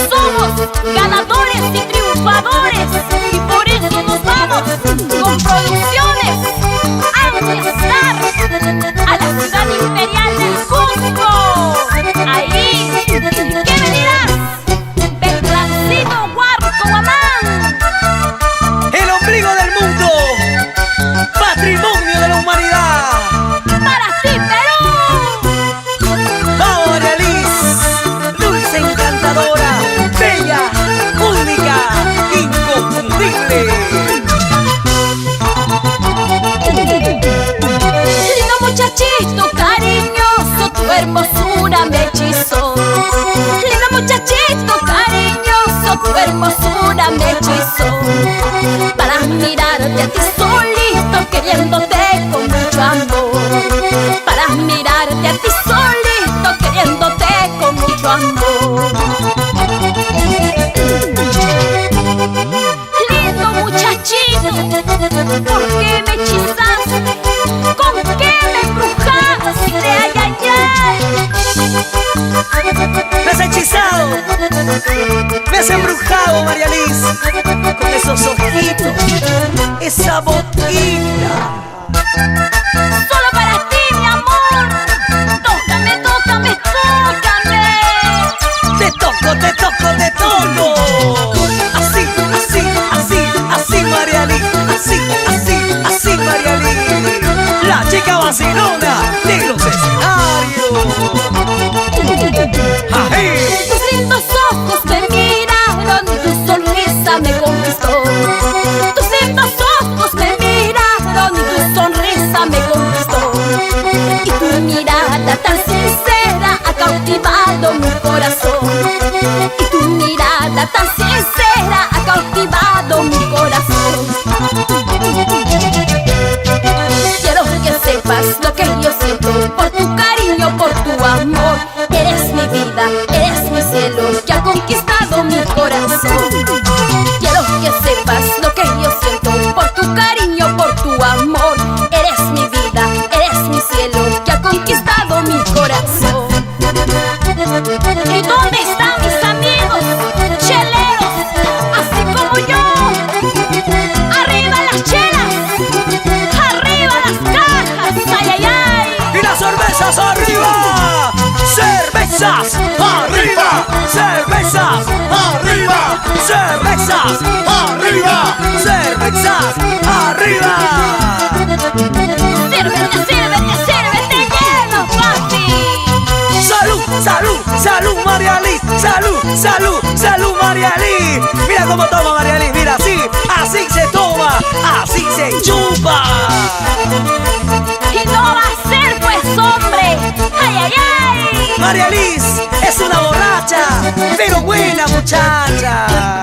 Somos ganadores y triunfadores, y por eso nos vamos con producciones Ángel Star a la ciudad imperial del Cusco. Ahí, ¿qué me dirás? Beltracito Huarco Guamán. El ombligo del mundo, patrimonio de la humanidad. Para ti, Perú. Vamos, María Liz, dulce, encantadora, bella, única, inconfundible. Lindo muchachito cariñoso, tu hermosura me hechizó. Lindo muchachito cariñoso, tu hermosura me hechizó. Para mirarte a ti solito, queriéndote con mucho amor. Para mirarte a ti solito, queriéndote con mucho amor. Lindo muchachito, ¿por qué me hechizaste? ¿Con qué me embrujaste? Ay, ay, ay. Me has hechizado, me has embrujado, María Liz, con esos ojitos, esa boquita. Solo para ti, mi amor. Tócame, tócame, tócame. Te toco, te toco, te toco. Así, así, así, así, María Liz. Así, así, así, María Liz. La chica vacilona de los escenarios. ¡Ají! Tus lindos ojos me miraron y tu sonrisa me conquistó. Tus lindos ojos me miraron y tu sonrisa me conquistó. Y tu mirada tan sincera ha cautivado mi corazón. Y tu mirada tan sincera ha cautivado mi corazón. Quiero que sepas lo que yo siento por tu cariño, por tu amor. Eres mi vida, eres mi cielo que ha conquistado mi corazón. Quiero que sepas lo que yo siento por tu cariño, por tu amor. Eres mi vida, eres mi cielo que ha conquistado mi corazón. ¿Y dónde están mis amigos cheleros, así como yo? ¡Arriba las chelas! ¡Arriba las cajas! ¡Ay, ay, ay! ¡Y las cervezas arriba! ¡Cervezas arriba! ¡Cervezas arriba! ¡Cervezas arriba! ¡Cervezas arriba! ¡Sírvete, sírvete, sírvete lleno, papi! ¡Salud, salud, salud, María Liz! ¡Salud, salud, salud, María Liz! Mira cómo toma María Liz, mira, así, así se toma, así se chupa. Y no va a ser, pues, hombre. ¡Ay, ay, ay! María Liz es una borracha, pero buena muchacha.